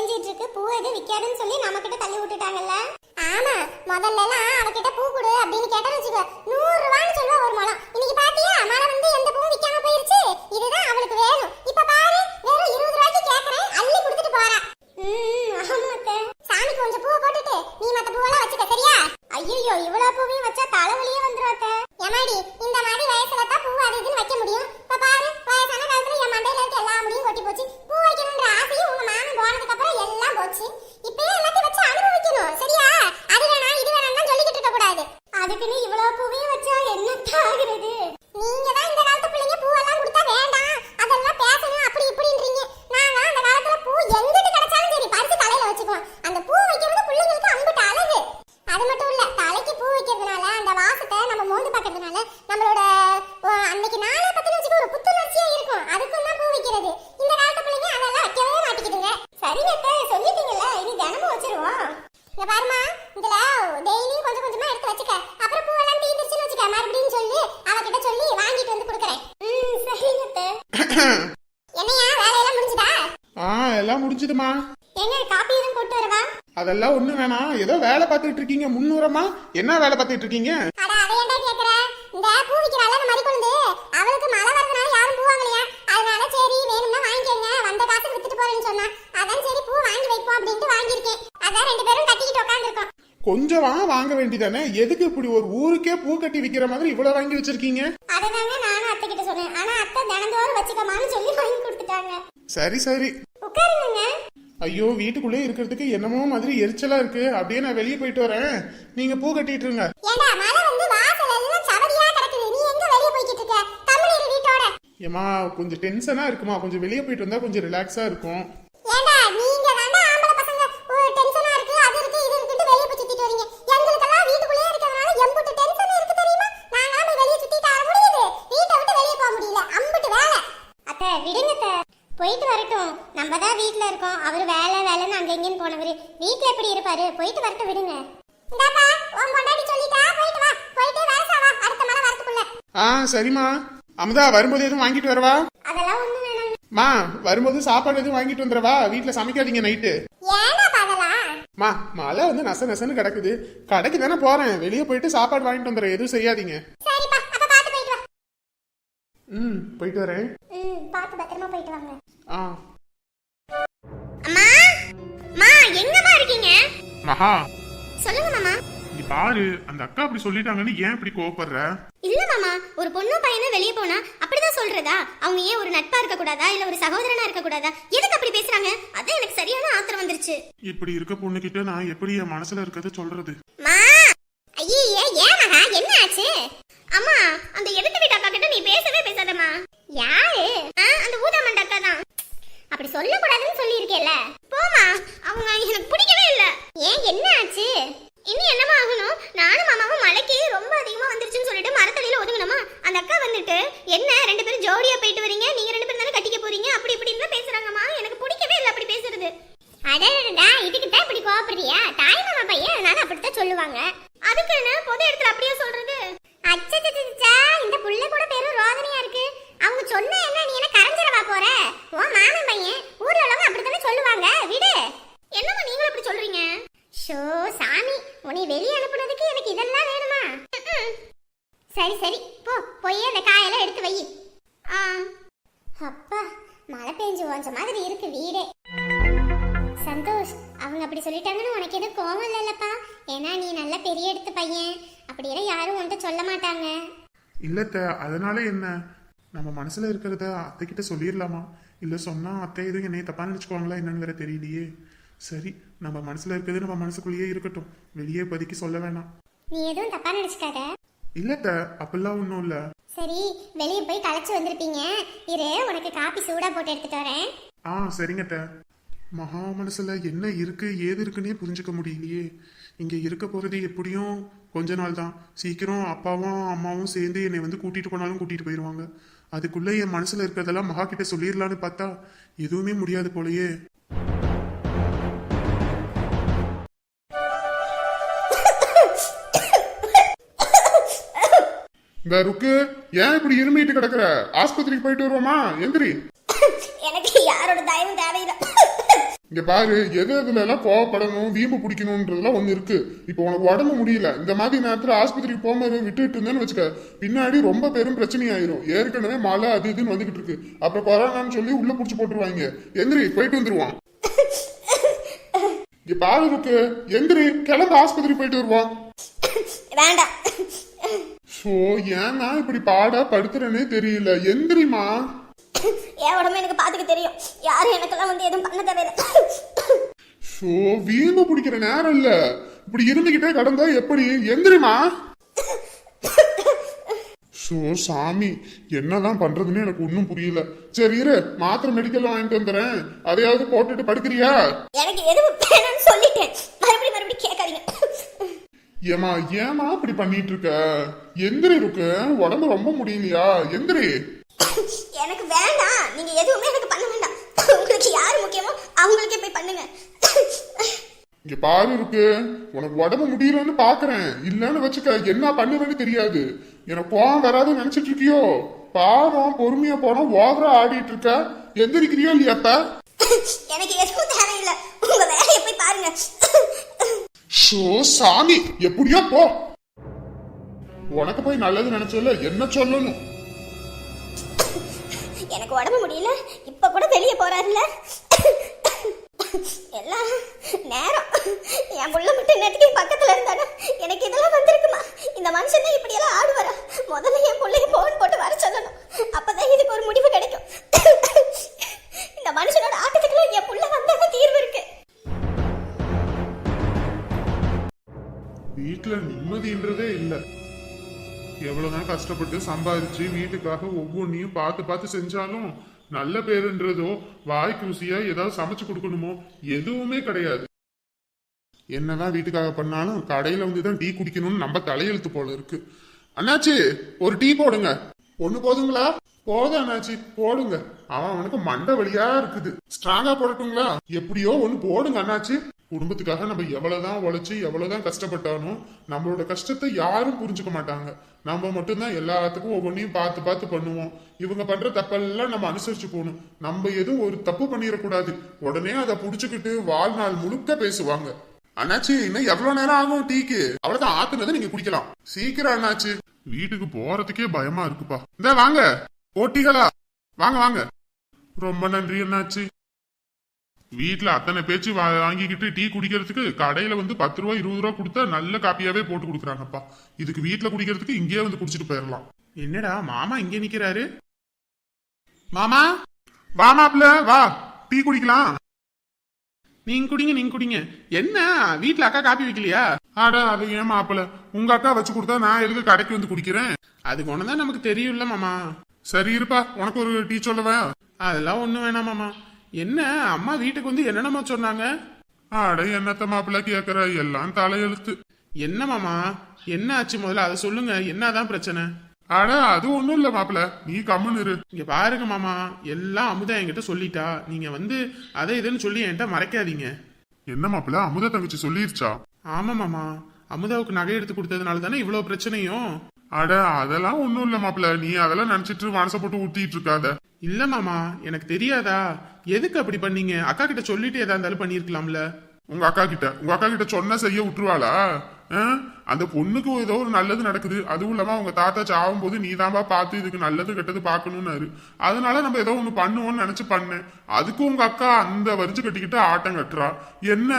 பேஞ்சிட்டு இருக்கு, பூ எதுவும் விக்காதுன்னு சொல்லி நம்ம கிட்ட தள்ளி விட்டுட்டாங்கல்ல. ஆமா, முதல்ல எல்லாம் அவகிட்ட பூ கொடு அப்படின்னு கேட்டா வச்சுக்கோ 100 ரூபான்னு சொல்லுவா ஒரு முழம். இன்னைக்கு பாத்தியா மழை வந்து எந்த பூவும் விக்காம போயிருச்சு. இதுதான் அவளுக்கு வேணும். இப்ப பாரு வெறும் 20 ரூபாய்க்கு கேக்குறேன், அள்ளி கொடுத்துட்டு போறா. ஆமாத்த, சாமிக்கு கொஞ்சம் பூவை போட்டுட்டு நீ மத்த பூவெல்லாம் வச்சுக்க சரியா? ஐயோ, இவ்வளவு பூவையும் வச்சா தலைவலியே வந்துருவாத்த. ஏமாடி, இந்த மாதிரி வயசுல தான் பூ அது இதுன்னு வைக்க முடியும். இப்ப பாரு வயசான காலத்துல என் மண்டையில இருக்க எல்லா முடியும் கொட்டி போச்சு. பூ வைக்கணும்ன்ற ஆசையும் உங்க மாமன் போனதுக்கு அப்புறம் எல்லாம் போச்சு. இப்பயே எல்லாத்தையும் வச்சு அனுபவிக்கணும் சரியா? அது வேணா இது வேணாம் சொல்லிக்கிட்டு இருக்க கூடாது. அதுக்குன்னு இவ்வளவு பூவையும் வச்சா என்ன ஆகுறது? நீங்க தான் இந்த காலத்து பிள்ளைங்க பூவெல்லாம் கொடுத்தா வேண்டாம் அதெல்லாம் பேசணும் அப்படி இப்படின்றீங்க. நாங்க அந்த காலத்துல பூ எங்கிட்டு கிடைச்சாலும் சரி பறிச்சு தலையில வச்சுக்குவோம். அந்த பூ வைக்கிறது பிள்ளைங்களுக்கு அம்புட்டு அழகு. அது மட்டும் இல்ல, தலைக்கு பூ வைக்கிறதுனால அந்த வாசத்தை நம்ம மோந்து பார்க்கறதுனால நம்மளோட அன்னைக்கு நாளை பத்தின வச்சுக்க ஒரு புத்துணர்ச்சியா இருக்கும். அதுக்கும் தான் பூ வைக்கிறது. இந்த காலத்து பிள்ளைங்க அதெல்லாம் வைக்கவே மாட்டேங்குதுங்க. சரிங்க சொல்லிட்டீங்கல்ல, இனி தினமும் வச்சிருவோம். இங்க பாருமா, இதுல டெய்லியும் கொஞ்சம் கொஞ்சமா எடுத்து வச்சுக்க. அப்புறம் பூவெல்லாம் தீந்துருச்சுன்னு வச்சுக்க மறுபடியும் சொல்லி அவகிட்ட சொல்லி வாங்கிட்டு வந்து கொடுக்குறேன். சரிங்க. என்னையா வேலையெல்லாம் முடிஞ்சுதா? எல்லாம் முடிஞ்சுதுமா. எங்க காப்பி எதுவும் போட்டு வரவா? அதெல்லாம் ஒண்ணு வேணாம். ஏதோ வேலை பார்த்துட்டு இருக்கீங்க. முன்னூறமா என்ன வேலை பார்த்துட்டு இருக்கீங்க? அட அதை ஏன்டா கேக்குற? இந்த பூ விக்கிறாள அந்த மாதிரி கொண்டு அவளுக்கு மழை வரதுனால யாரும் பூ வாங்கலையா, அதனால சரி வேணும்னா வாங்கிக்கங்க, வந்த காசு வித்துட்டு போறேன்னு சொன்னா. அதான் சரி பூ வாங்கி வைப்போம் அப்படின்ட்டு வாங்கியிருக்கேன். அதான் 2 பேரும் கட்டிக்கிட்டு உட்காந்துருக்கோம். கொஞ்சம் வாங்க வேண்டியதானே? எதுக்கு இப்படி ஒரு ஊருக்கே பூ கட்டி விக்கிற மாதிரி இவ்வளவு வாங்கி வச்சிருக்கீங்க? அதுதாங்க நானும் அத்தை கிட்ட சொன்னேன். ஆனா அத்தை தினந்தோறும் வச்சுக்கமான்னு சொல்லி வாங்கி கொடுத்துட்டாங்க. சரி உட்காருங்க. ஐயோ, வீட்டுக்குள்ளே இருக்கிறதுக்கு என்னமோ மாதிரி எரிச்சலா இருக்கு. அப்படியே நான் வெளியே போயிட்டு வரேன், நீங்க பூ கட்டிட்டு இருங்க. ஏண்டா மழை வந்து வாசல் எல்லாம் சவதியா கிடக்குது, நீ எங்க வெளிய போயிட்டு இருக்க? தமிழ் வீட்டோட. ஏமா கொஞ்சம் டென்ஷனா இருக்குமா, கொஞ்சம் வெளியே போயிட்டு வந்தா கொஞ்சம் ரிலாக்ஸா இருக்கும். ஏண்டா நீங்க தாண்டா ஆம்பளை பசங்க ஒரு டென்ஷனா இருக்கு அது இருக்கு இது இருக்குன்னு வெளிய போய் சுத்திட்டு வரீங்க. எங்களுக்கெல்லாம் வீட்டுக்குள்ளே இருக்கறனால எம்புட்டு டென்ஷன் இருக்கு தெரியுமா? நாங்க வெளிய சுத்திட்டு வர முடியுது, வீட்டை விட்டு வெளிய போக முடியல, அம்புட்டு வேலை. அத்தை விடுங்க அத்தை, போயிட்டு வரட்டும். நம்ம தான் வீட்ல இருக்கோம், அவர் வேலைன்னு அங்க எங்கன்னு போனவரு வீட்ல எப்படி இருப்பாரு? போயிட்டு வரட்டும் விடுங்க. இந்தாப்பா உன் பொண்டாட்டி சொல்லிட்டா, போயிட்டு வா, போயிட்டு வேலைசா வா அடுத்த மழை வரதுக்குள்ள. சரிம்மா. அமுதா வரும்போது எதுவும் வாங்கிட்டு வரவா? அதெல்லாம் ஒண்ணு வேணாம். மா வரும்போது சாப்பாடு எதுவும் வாங்கிட்டு வந்துடவா? வீட்டுல சமைக்காதீங்க நைட்டு. ஏன்னா பாதலாம் மா மழை வந்து நசன்னு கிடக்குது, கடைக்கு தானே போறேன், வெளியே போயிட்டு சாப்பாடு வாங்கிட்டு வந்துடுறேன், எதுவும் செய்யாதீங்க. சரிப்பா, அப்ப பாத்து போயிட்டு வா. போயிட்டு வரேன். பாத்து பத்திரமா போயிட்டு வாங்க. அம்மா மா எங்கமா இருக்கீங்க? மகா சொல்லுங்க மாமா. நீ பாரு, அந்த அக்கா அப்படி சொல்லிட்டாங்கன்னு ஏன் இப்படி கோவப்படுற? இல்ல மாமா, ஒரு பொண்ணும் பையனும் வெளியே போனா அப்படிதான் சொல்றதா? அவங்க ஏன் ஒரு நட்பா இருக்க கூடாதா, இல்ல ஒரு சகோதரனா இருக்க கூடாதா? எதுக்கு அப்படி பேசுறாங்க? அதான் எனக்கு சரியான ஆத்திரம் வந்துருச்சு. இப்படி இருக்க பொண்ணு கிட்ட நான் எப்படி என் மனசுல இருக்கத சொல்றது? மா ஐயே ஏன் மகா, என்ன ஆச்சு? அம்மா அந்த எடுத்து வீட்டு அக்கா கிட்ட நீ பேசவே பேசாதம்மா. யாரு? அந்த ஊதாமண்ட அக்கா தான். அப்படி சொல்லக்கூடாதுன்னு சொல்லி இருக்கேல்ல, போமா. அவங்க எனக்கு பிடிக்கவே இல்ல. ஏன் என்ன ஆச்சு? இன்னும் என்னமா ஆகணும்? நானும் மாமாவும் மலைக்கு ரொம்ப அதிகமா வந்துருச்சுன்னு சொல்லிட்டு மரத்தடியில ஒதுங்கணுமா? அந்த அக்கா வந்துட்டு என்ன 2 பேரும் ஜோடியா போயிட்டு வரீங்க, நீங்க 2 பேரும் தானே கட்டிக்க போறீங்க, அப்படி இப்படின்னு தான் பேசுறாங்கம்மா. எனக்கு பிடிக்கவே இல்லை அப்படி பேசுறது. அடடடா, இதுக்கு தான் இப்படி கோவப்படுறியா? தாய் மாமா பையன் அதனால அப்படித்தான் சொல்லுவாங்க. அதுக்கு என்ன பொது இடத்துல அப்படியே சொல்றது? அச்சச்சச்சா, இந்த புள்ள கூட பெரும் ரோதனையா இருக்கு. அவங்க சொன்ன என்ன நீ என்ன கரஞ்சரவா போற? ஓ மாமன் பையன், ஊர்ல உள்ளவங்க அப்படித்தானே சொல்லுவாங்க, விடு. என்னம்மா நீங்களும் அப்படி சொல்றீங்க? ஷோ சாமி, உன்னை வெளியே அனுப்புனதுக்கு எனக்கு இதெல்லாம் வேணுமா? சரி போய் அந்த காயெல்லாம் எடுத்து வை. அப்பா மழை பெஞ்சு ஓஞ்ச மாதிரி இருக்கு வீடே. சந்தோஷ், அவங்க அப்படி சொல்லிட்டாங்கன்னு உனக்கு எதுவும் கோவம் இல்லல்லப்பா? ஏன்னா நீ நல்ல பெரிய எடுத்து பையன், அப்படியெல்லாம் யாரும் உன்கிட்ட சொல்ல மாட்டாங்க. இல்லத்த, அதனால என்ன, நம்ம மனசுல இருக்கிறத அத்தை கிட்ட சொல்லிடலாமா? இல்ல சொன்னா அத்தை எதுவும் என்னைய தப்பா நினைச்சுக்குவாங்களா என்னன்னு வேற தெரியலையே. சரி, நம்ம மனசுல இருக்கிறது நம்ம மனசுக்குள்ளேயே இருக்கட்டும், வெளியே இப்போதைக்கு சொல்ல வேணாம். நீ எதுவும் தப்பா நினைச்சுக்காத. இல்லத்த, அப்படிலாம் ஒன்றும் இல்ல. சரி, வெளியே போய் களைச்சு வந்திருப்பீங்க, இரு உனக்கு காப்பி சூடா போட்டு எடுத்துட்டு வரேன். சரிங்கத்த. மகா மனசுல என்ன இருக்கு ஏது இருக்குன்னே புரிஞ்சுக்க முடியலையே. இங்க இருக்க போறது எப்படியும் கொஞ்ச நாள் தான். சீக்கிரம் அப்பாவும் அம்மாவும் சேர்ந்து என்னை வந்து கூட்டிட்டு போனாலும் கூட்டிட்டு போயிடுவாங்க. அதுக்குள்ள என் மனசுல இருக்கிறதெல்லாம் மகா கிட்ட சொல்லிடலான்னு பார்த்தா எதுவுமே முடியாது போலயே. இந்த ருக்கு, ஏன் இப்படி இருமிட்டு கிடக்குற? ஆஸ்பத்திரிக்கு போயிட்டு வருவோமா? எந்திரி. எனக்கு யாரோட தயவும் தேவையில்லை. இங்க பாரு, எது எதுல எல்லாம் கோவப்படணும் வீம்பு பிடிக்கணும்ன்றதுலாம் ஒண்ணு இருக்கு. இப்போ உனக்கு உடம்பு முடியல, இந்த மாதிரி நேரத்துல ஆஸ்பத்திரிக்கு போகாம விட்டுட்டு இருந்தேன்னு வச்சுக்க, பின்னாடி ரொம்ப பெரும் பிரச்சனை ஆயிரும். ஏற்கனவே மழை அது இதுன்னு வந்துகிட்டு இருக்கு. அப்புறம் கொரோனான்னு சொல்லி உள்ள புடிச்சு போட்டுருவாங்க. எந்திரி, போயிட்டு வந்துருவான். இங்க பாரு இருக்கு, எந்திரி, கிளம்பு, ஆஸ்பத்திரி போயிட்டு வருவான். வேண்டாம். சோ ஏன்னா இப்படி பாடா படுத்துறேனே தெரியல. எந்திரிமா. என் உடம்பு எனக்கு பாத்துக்க தெரியும். யாரும் எனக்கெல்லாம் வந்து எதுவும் பண்ண தேவையில்லை. சோ வீம்பு பிடிக்கிற நேரம் இல்ல, இப்படி இருந்துகிட்டே கடந்தா எப்படி? எந்திரிமா. சோ சாமி, என்னதான் பண்றதுன்னு எனக்கு ஒன்னும் புரியல. சரி இரு, மாத்திரை மெடிக்கல் வாங்கிட்டு வந்துறேன், அதையாவது போட்டுட்டு படுக்கிறியா? எனக்கு எதுவும் வேணும்னு சொல்லிட்டேன். மறுபடியும் கேட்காதீங்க. ஏமா ஏமா இப்படி பண்ணிட்டு இருக்க? எந்திரி இருக்கு, உடம்பு ரொம்ப முடியலையா? எந்திரி. எனக்கு வேண்டாம். நீங்க எதுவுமே எனக்கு பண்ண வேண்டாம். உங்களுக்கு யாரு முக்கியமோ அவங்களுக்கே போய் பண்ணுங்க. இங்க பாரு இருக்கு, உனக்கு உடம்பு முடியலன்னு பாக்குறேன். இல்லன்னு வச்சுக்க, என்ன பண்ணுவேன்னு தெரியாது. எனக்கு கோவம் வராதுன்னு நினைச்சிட்டு இருக்கியோ? பாவம், பொறுமையா போனா ஓவரா ஆடிட்டு இருக்க. எந்திரிக்கிறியோ இல்லையாப்ப? எனக்கு எதுவும் தேவையில்லை. உங்க வேலையை போய் பாருங்க. ஷோ சாமி, எப்படியோ போ. உனக்கு போய் நல்லது நினைச்சல என்ன சொல்லணும்? எனக்கு உடம்பு முடியல, இப்ப கூட வெளியே போறாருல. எல்லாம் நேரம். என் புள்ள மட்டும் நேற்றுக்கு பக்கத்துல இருந்தானே எனக்கு இதெல்லாம் வந்திருக்குமா? இந்த மனுஷன் தான் இப்படி எல்லாம் ஆடுவாரா? முதல்ல என் பிள்ளைக்கு போன் போட்டு வர சொல்லணும். அப்பதான் இதுக்கு ஒரு முடிவு கிடைக்கும். இந்த மனுஷனோட ஆட்டத்துக்குள்ள என் புள்ள வந்தாதான் தீர்வு இருக்கு. வீட்டுல நிம்மதின்றதே இல்ல. எவ்வளவுதான் கஷ்டப்பட்டு சம்பாதிச்சு வீட்டுக்காக ஒவ்வொன்றையும் பார்த்து பார்த்து செஞ்சாலும் நல்ல பேருன்றதோ வாய்க்கு ருசியா ஏதாவது சமைச்சு கொடுக்கணுமோ எதுவுமே கிடையாது. என்னதான் வீட்டுக்காக பண்ணாலும் கடையில வந்துதான் டீ குடிக்கணும்னு நம்ம தலையெழுத்து போல இருக்கு. அண்ணாச்சி, ஒரு டீ போடுங்க. ஒண்ணு போதுங்களா? போதும் அண்ணாச்சி, போடுங்க. அவனுக்கு மண்டை வலியா இருக்குது. ஸ்ட்ராங்கா போடட்டுங்களா? எப்படியோ ஒண்ணு போடுங்க அண்ணாச்சி. குடும்பத்துக்காக நம்ம எவ்வளவுதான் உழைச்சு எவ்வளவுதான் கஷ்டப்பட்டாலும் நம்மளோட கஷ்டத்தை யாரும் புரிஞ்சுக்க மாட்டாங்க. நம்ம மட்டும்தான் எல்லாத்துக்கும் ஒவ்வொன்றையும் பார்த்து பார்த்து பண்ணுவோம். இவங்க பண்ற தப்பெல்லாம் நம்ம அனுசரிச்சு போகணும். நம்ம எதுவும் ஒரு தப்பு பண்ணிடக்கூடாது. உடனே அதை புடிச்சுக்கிட்டு வாழ்நாள் முழுக்க பேசுவாங்க. அண்ணாச்சி, இன்னும் எவ்வளவு நேரம் ஆகும் டீக்கு? அவ்வளவுதான், ஆத்துனதை நீங்க குடிக்கலாம். சீக்கிரம் அண்ணாச்சி. வீட்டுக்கு போறதுக்கே பயமா இருக்குப்பா. இந்த வாங்க போட்டிகளா, வாங்க வாங்க. ரொம்ப நன்றி அண்ணாச்சி. வீட்டுல அத்தனை பேச்சு வாங்கிக்கிட்டு டீ குடிக்கிறதுக்கு கடையில வந்து 10 ரூபா 20 ரூபா கொடுத்தா நல்ல காப்பியாவே போட்டு கொடுக்குறாங்கப்பா. இதுக்கு வீட்டுல குடிக்கிறதுக்கு இங்கேயே வந்து குடிச்சிட்டு போயிடலாம். என்னடா மாமா இங்க நிக்கிறாரு? மாமா வா, மாப்ள வா, டீ குடிக்கலாம். நீங்க குடிங்க, நீங்க குடிங்க. என்ன வீட்டுல அக்கா காப்பி வைக்கலையா? ஆட, அது ஏன் மாப்பிள, உங்க அக்கா வச்சு கொடுத்தா நான் எதுக்கு கடைக்கு வந்து குடிக்கிறேன்? அதுக்கு ஒண்ணுதான் நமக்கு தெரியும்ல மாமா. சரி இருப்பா, உனக்கு ஒரு டீ சொல்லவா? அதெல்லாம் ஒண்ணு வேணாம் மாமா. என்ன அம்மா வீட்டுக்கு வந்து என்னென்னமா சொன்னாங்க? ஆட, என்னத்த மாப்பிள்ள கேக்குற, எல்லாம் தலையெழுத்து. என்ன மாமா, என்ன ஆச்சு முதல்ல அதை சொல்லுங்க. என்னதான் பிரச்சனை? ஆட, அது ஒண்ணும் இல்ல மாப்பிள்ள, நீ கம்முன்னு இரு. இங்க பாருங்க மாமா, எல்லாம் அமுதா என்கிட்ட சொல்லிட்டா. நீங்க வந்து அதை இதுன்னு சொல்லி என்கிட்ட மறைக்காதீங்க. என்ன மாப்பிள்ள, அமுதா தங்கச்சி சொல்லிருச்சா? ஆமா மாமா, அமுதாவுக்கு நகை எடுத்து கொடுத்ததுனால தானே இவ்வளவு பிரச்சனையும். அட, அதெல்லாம் ஒண்ணும் இல்ல மாப்பிள்ள, நீ அதெல்லாம் நினைச்சிட்டு மனசை போட்டு ஊத்திட்டு இருக்காத. இல்ல மாமா, எனக்கு தெரியாதா? எதுக்கு அப்படி பண்ணீங்க? அக்கா கிட்ட சொல்லிட்டு ஏதா இருந்தாலும் பண்ணிருக்கலாம்ல. உங்க அக்கா கிட்ட சொன்ன செய்ய விட்டுருவாளா? அந்த பொண்ணுக்கு ஏதோ ஒரு நல்லது நடக்குது, அதுவும் இல்லாம அவங்க தாத்தா சாவும் போது நீதான்பா பார்த்து இதுக்கு நல்லது கெட்டது பாக்கணும்னு, அதனால நம்ம ஏதோ ஒண்ணு பண்ணுவோம்னு நினைச்சு பண்ணேன். அதுக்கு உங்க அக்கா அந்த வரிச்சு கட்டிக்கிட்டு ஆட்டம் கட்டுறா. என்ன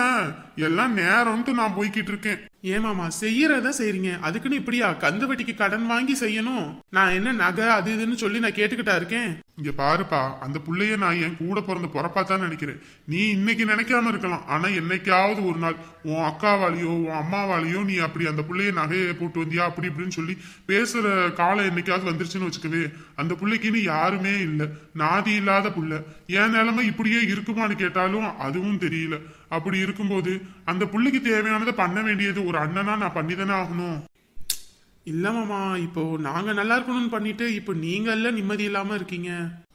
எல்லாம் நேரம்ட்டு நான் போய்கிட்டு இருக்கேன். ஏமாமா, செய்யறத செய்றீங்க, அதுக்குன்னு இப்படியா கந்து வட்டிக்கு கடன் வாங்கி செய்யணும்? நான் என்ன நகை அது இதுன்னு சொல்லி நான் கேட்டுக்கிட்டா இருக்கேன். இங்க பாருப்பா, அந்த புள்ளைய நான் என் கூட பிறந்த பொறப்பாத்தான் நினைக்கிறேன். நீ இன்னைக்கு நினைக்காம இருக்கலாம், ஆனா என்னைக்காவது ஒரு நாள் உன் அக்காவாலேயோ உன் அம்மாவாலேயோ நீ அப்படி அந்த புள்ளைய நகையை போட்டு வந்தியா அப்படி இப்படின்னு சொல்லி பேசுற காலம் என்னைக்காவது வந்துருச்சுன்னு வச்சுக்கவே, அந்த புள்ளைக்குன்னு யாருமே இல்லை, நாதி இல்லாத புள்ள. என் நிலைமை இப்படியே இருக்குமான்னு கேட்டாலும் அதுவும் தெரியல. அப்படி இருக்கும்போது அந்த புள்ளைக்கு தேவையானதை பண்ண வேண்டியது ஒரு அண்ணனா நான் பண்ணிதானே ஆகணும். இல்ல மாமா, இப்போ நாங்க நல்லா இருக்கணும்னு பண்ணிட்டு இப்போ நீங்க எல்லாம் நிம்மதி இல்லாம இருக்கீங்க.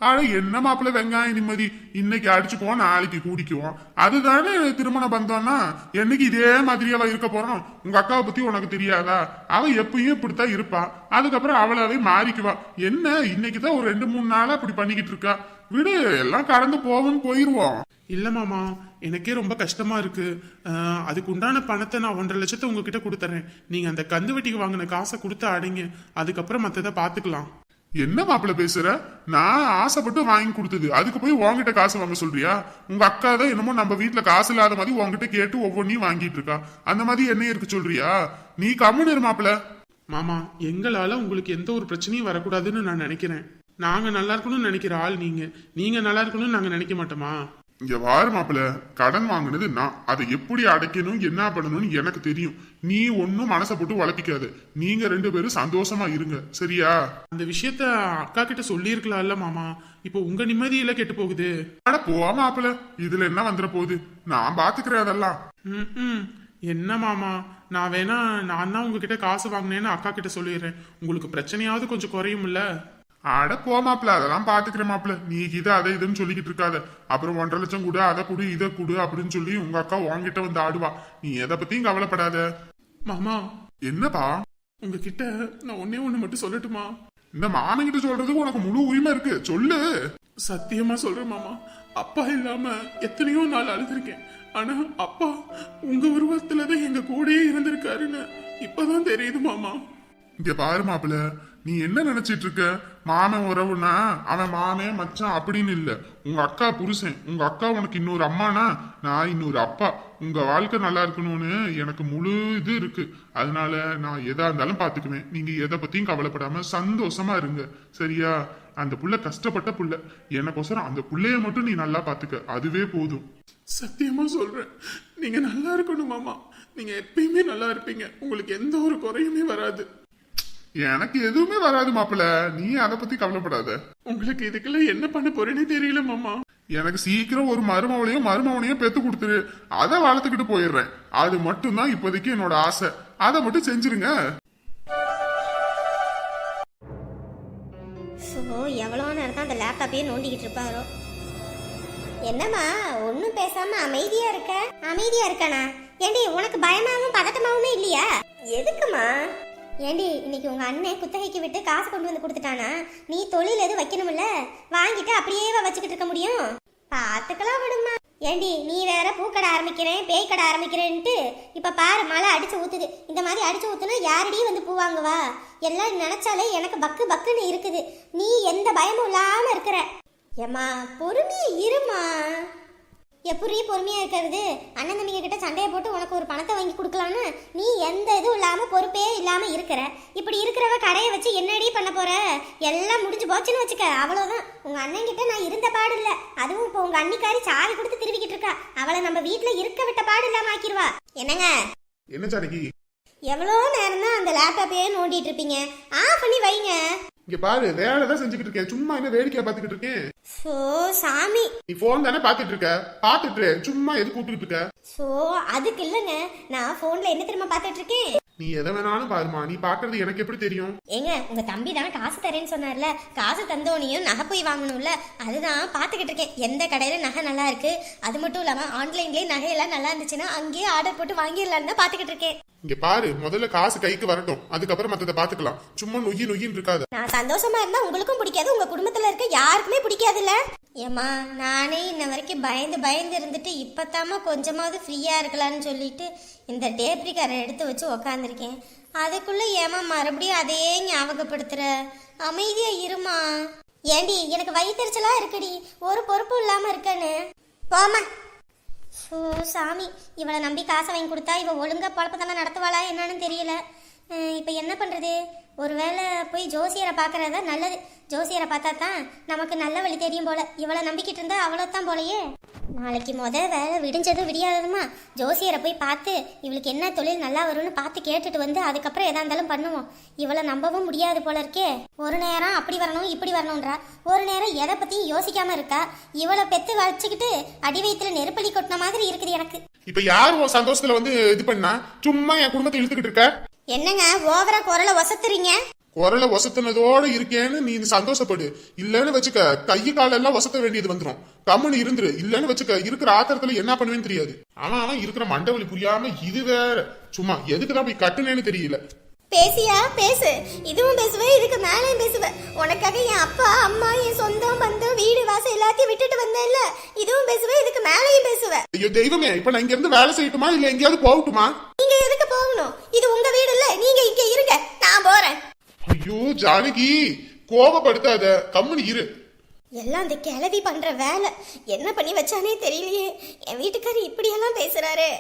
ஆனா என்ன மாப்பிள்ள வெங்காயம் நிம்மதி? இன்னைக்கு அடிச்சுக்குவோம், நாளைக்கு கூடிக்குவோம். அதுதானே திருமண பந்தம்னா. என்னைக்கு இதே மாதிரியாவா இருக்க போறோம்? உங்க அக்காவை பத்தி உனக்கு தெரியாதா? அவ எப்பயும் இப்படித்தான் இருப்பா, அதுக்கப்புறம் அவளாவே மாறிக்குவா. என்ன இன்னைக்குதான் ஒரு 2-3 நாளா அப்படி பண்ணிக்கிட்டு இருக்கா. விடு, எல்லாம் கடந்து போவோம்னு போயிருவோம். இல்ல மாமா, எனக்கே ரொம்ப கஷ்டமா இருக்கு. அதுக்கு உண்டான பணத்தை நான் 1.5 லட்சத்தை உங்ககிட்ட கொடுத்துறேன். நீங்க அந்த கந்து வட்டிக்கு வாங்கின காசை கொடுத்து அடைங்க, அதுக்கப்புறம் மத்ததை பாத்துக்கலாம். என்ன மாப்பிள்ள பேசுற? நான் ஆசைப்பட்டு வாங்கி கொடுத்தது, அதுக்கு போய் உன்கிட்ட காசு வாங்க சொல்றியா? உங்க அக்கா தான் என்னமோ நம்ம வீட்டுல காசு இல்லாத மாதிரி உன்கிட்ட கேட்டு ஒவ்வொன்னையும் வாங்கிட்டு இருக்கா. அந்த மாதிரி என்ன இருக்கு சொல்றியா? நீ கம்முன்னு இரு மாப்பிள்ள. மாமா, எங்களால உங்களுக்கு எந்த ஒரு பிரச்சனையும் வரக்கூடாதுன்னு நான் நினைக்கிறேன். நாங்க நல்லா இருக்கணும்னு நினைக்கிற ஆள் நீங்க நல்லா இருக்கணும்னு நாங்க நினைக்க மாட்டோமா? இங்க வாரு மாப்பிள்ள, கடன் வாங்கினது நான், அதை எப்படி அடைக்கணும் என்ன பண்ணணும்னு எனக்கு தெரியும். நீ ஒன்னும் மனசை போட்டு வளர்த்திக்காது. நீங்க 2 பேரும் சந்தோஷமா இருங்க, சரியா? அந்த விஷயத்த அக்கா கிட்ட சொல்லியிருக்கலாம்ல மாமா. இப்போ உங்க நிம்மதியில கெட்டு போகுது. அட போவா மாப்பிள்ள, இதுல என்ன வந்துட போகுது? நான் பாத்துக்கிறேன் அதெல்லாம். என்ன மாமா, நான் தான் உங்ககிட்ட காசு வாங்கினேன்னு அக்கா கிட்ட சொல்லிடுறேன். உங்களுக்கு பிரச்சனையாவது கொஞ்சம் குறையும்ல? அட போ மாப்பிள்ள, அதெல்லாம் பாத்துக்கிறேன் மாப்பிள்ள. நீ இது அதை இதுன்னு சொல்லிக்கிட்டு இருக்காத. அப்புறம் 1.5 லட்சம் கொடு, அதை கொடு, இதை கொடு அப்படின்னு சொல்லி உங்க அக்கா உன்கிட்ட வந்து ஆடுவா. நீ எதை பத்தியும் கவலைப்படாத. மாமா, என்னப்பா? உங்ககிட்ட நான் ஒண்ணு மட்டும் சொல்லட்டுமா? இந்த மாமன்கிட்ட சொல்றதுக்கு உனக்கு முழு உரிமை இருக்கு, சொல்லு. சத்தியமா சொல்றேன் மாமா, அப்பா இல்லாம எத்தனையோ நாள் அழுதுருக்கேன். ஆனா அப்பா உங்க உருவத்துலதான் எங்க கூடயே இருந்திருக்காருன்னு இப்பதான் தெரியுது மாமா. இங்க பாரு மாப்பிள்ள, நீ என்ன நினைச்சிட்டு இருக்க? மாமன் உறவுனா அவன் மாமன் மச்சான் அப்படின்னு இல்ல. உங்க அக்கா புருஷன். உங்க அக்கா உனக்கு இன்னொரு அம்மானா நான் இன்னொரு அப்பா. உங்க வாழ்க்கை நல்லா இருக்கணும்னு எனக்கு முழு இது இருக்கு. அதனால நான் எதா இருந்தாலும் பாத்துக்குவேன். நீங்க எதை பத்தியும் கவலைப்படாம சந்தோஷமா இருங்க, சரியா? அந்த புள்ள கஷ்டப்பட்ட புள்ள. எனக்கோசரம் அந்த புள்ளைய மட்டும் நீ நல்லா பாத்துக்க, அதுவே போதும். சத்தியமா சொல்றேன், நீங்க நல்லா இருக்கணும் மாமா. நீங்க எப்பயுமே நல்லா இருப்பீங்க. உங்களுக்கு எந்த ஒரு குறையுமே வராது. எனக்கு எதுவுமே வராது மாப்பிள்ள, நீ அதை பத்தி கவலைப்படாத. உங்களுக்கு இதுக்குள்ள என்ன பண்ண போறேன்னே தெரியல மாமா. எனக்கு சீக்கிரம் ஒரு மருமவனையும் பெத்து கொடுத்துரு, அதை வளர்த்துக்கிட்டு போயிடுறேன். அது மட்டும் தான் இப்போதைக்கு என்னோட ஆசை. அதை மட்டும் செஞ்சிருங்க. எவ்வளோ நேரம் தான் அந்த லேப்டாப்பையே நோண்டிக்கிட்டு இருப்பாரோ. என்னம்மா ஒன்றும் பேசாம அமைதியா இருக்க? அமைதியா இருக்கானா? ஏண்டி உனக்கு பயமாவும் பதட்டமாவுமே இல்லையா? எதுக்குமா? ஏண்டி இன்னைக்கு உங்க அண்ணன் குத்தகைக்கு விட்டு காசு கொண்டு வந்து கொடுத்துட்டானா? நீ தொழில் எதுவும் வைக்கணும்ல, வாங்கிட்டு அப்படியே வச்சுக்கிட்டு இருக்க முடியும்? பாத்துக்கலாம் விடுமா. ஏண்டி நீ வேற பூக்கடை ஆரம்பிக்கிறேன் பேய் கடை ஆரம்பிக்கிறேன்ட்டு இப்ப பாரு மழை அடிச்சு ஊத்துது. இந்த மாதிரி அடிச்சு ஊத்துனா யாரடி வந்து பூ வாங்குவா? எல்லாம் நினைச்சாலே எனக்கு பக்கு பக்குன்னு இருக்குது. நீ எந்த பயமும் இல்லாம இருக்கிற. ஏமா பொறுமையா இருமா. எப்படி பொறுமையா இருக்கிறது? அண்ணன் தம்பிங்க கிட்ட சண்டையை போட்டு உனக்கு ஒரு பணத்தை வாங்கி கொடுக்கலான்னு நீ எந்த இதுவும் இல்லாம பொறுப்பே இல்லாம இருக்கிற. இப்படி இருக்கிறவ கடையை வச்சு என்னடி பண்ண போற? எல்லாம் முடிஞ்சு போச்சுன்னு வச்சுக்க, அவ்வளவுதான். உங்க அண்ணன் கிட்ட நான் இருந்த பாடு இல்ல. அதுவும் இப்போ உங்க அன்னிக்காரி சாவி கொடுத்து திருவிக்கிட்டு இருக்கா. அவளை நம்ம வீட்டுல இருக்க விட்ட பாடு இல்லாம ஆக்கிடுவா. என்னங்க? என்ன சாரிக்கு? எவ்வளோ நேரம் தான் அந்த லேப்டாப்பையே நோண்டிட்டு இருப்பீங்க? ஆஃப் பண்ணி வைங்க. இங்க பாரு, வேலைதான் செஞ்சுக்கிட்டு இருக்கேன், சும்மா என்ன வேடிக்கையா பாத்துக்கிட்டு இருக்கேன். சோ சாமி, நீ போன் தானே பாத்துட்டு இருக்க, பாத்துட்டு சும்மா எது கூப்பிட்டு இருக்க? சோ அதுக்கு இல்லங்க, நான் போன்ல என்ன தெரியுமா பாத்துட்டு இருக்கேன். நீ எதை வேணாலும் பாருமா, நீ பாக்குறது எனக்கு எப்படி தெரியும்? ஏங்க உங்க தம்பி தான் காசு தரேன்னு சொன்னார்ல, காசு தந்தோனையும் நகை போய் வாங்கணும்ல, அதுதான் பாத்துக்கிட்டு இருக்கேன். எந்த கடையில நகை நல்லா இருக்கு, அது மட்டும் இல்லாம ஆன்லைன்லயே நகையெல்லாம் நல்லா இருந்துச்சுன்னா அங்கேயே ஆர்டர் போட்டு வாங்கிடலான்னு தான் பாத்துக்கிட்டு இருக்கேன். இங்க பாரு, முதல்ல காசு கைக்கு வரட்டும், அதுக்கப்புறம் மத்தத பாத்துக்கலாம். சும்மா நொய்யின்னு இருக்காது. நான் சந்தோஷமா இருந்தா உங்களுக்கும் பிடிக்காது, உங்க குடும்பத்துல இருக்க யாருக்குமே பிடிக்காதுல்ல. ஏமா நானே இன்ன வரைக்கும் பயந்து இருந்துட்டு இப்பத்தாம கொஞ்சமாவது ஃப்ரீயா இருக்கலாம்னு சொல்லிட்டு இந்த டேப்ரிக்காரை எடுத்து வச்சு உக்காந்துருக்கேன். அதுக்குள்ள ஏமா மறுபடியும் அதையே ஞாபகப்படுத்துற? அமைதியா இருமா. ஏண்டி எனக்கு வயிற்றுச்சலா இருக்குடி, ஒரு பொறுப்பும் இல்லாம இருக்கன்னு. போமா. ஓ சாமி, இவளை நம்பி காசை வாங்கி கொடுத்தா இவ ஒழுங்கா பழப்பத்தெல்லாம் நடத்துவாளா என்னன்னு தெரியல. இப்போ என்ன பண்ணுறது? ஒருவேளை போய் ஜோசியரை பார்க்கறதா நல்லது. ஜோசியரை பார்த்தா தான் நமக்கு நல்ல வழி தெரியும் போல. இவளை நம்பிக்கிட்டு இருந்தா அவ்வளோத்தான் போலையே. நாளைக்கு வேலை விடிஞ்சதும் விடியாததுமா ஜோசியரை போய் பார்த்து இவளுக்கு என்ன தொழில் நல்லா வரும்னு பார்த்து கேட்டுட்டு வந்து அதுக்கப்புறம் எதா இருந்தாலும் பண்ணுவோம். இவளை நம்பவும் முடியாது போல இருக்கே. ஒரு நேரம் அப்படி வரணும் இப்படி வரணும்ன்றா, ஒரு நேரம் எதை பற்றியும் யோசிக்காம இருக்கா. இவளை பெத்து வச்சுக்கிட்டு அடி வயிற்றுல நெருப்பலி கொட்டின மாதிரி இருக்குது எனக்கு. இப்ப யார் உன் சந்தோஷத்துல வந்து இது பண்ணா? சும்மா என் குடும்பத்தை இழுத்துக்கிட்டு இருக்க. என்னங்க ஓவரா குரலை ஒசத்துறீங்க? குரலை ஒசத்தினதோட இருக்கேன்னு நீ சந்தோஷப்படு. இல்லன்னு வச்சுக்க, கையை காலெல்லாம் ஒசத்த வேண்டியது வந்துடும். கம்முன்னு இருந்துரு. இல்லன்னு வச்சுக்க, இருக்கிற ஆத்திரத்துல என்ன பண்ணுவேன்னு தெரியாது. அவன் இருக்கிற மண்டவலி புரியாம இது வேற. சும்மா எதுக்குதான் போய் கட்டுனேன்னு தெரியல. பேசியா பேசு, இதுவும் பேசுவேன், இதுக்கு மேலேயும் பேசுவேன். உனக்காக என் அப்பா அம்மா என் சொந்தம் பந்தம் வீடு காசு எல்லாத்தையும் விட்டுட்டு வந்தேன்ல, இதுவும் பேசுவேன், இதுக்கு மேலேயும் பேசுவேன். ஐயோ தெய்வமே, இப்ப நான் இங்க இருந்து வேலை செய்யட்டுமா இல்ல எங்கேயாவது போகட்டுமா? நீங்க எதுக்கு போகணும்? இது உங்க வீடு இல்ல, நீங்க இங்க இருங்க, நான் போறேன். ஐயோ ஜானகி, கோபப்படுத்தாத, கம்முனு இரு. எல்லாம் அந்த கிழவி பண்ற வேலை. என்ன பண்ணி வச்சானே தெரியலையே. என் வீட்டுக்காரர் இப்படியெல்லாம் பேசுறாரு.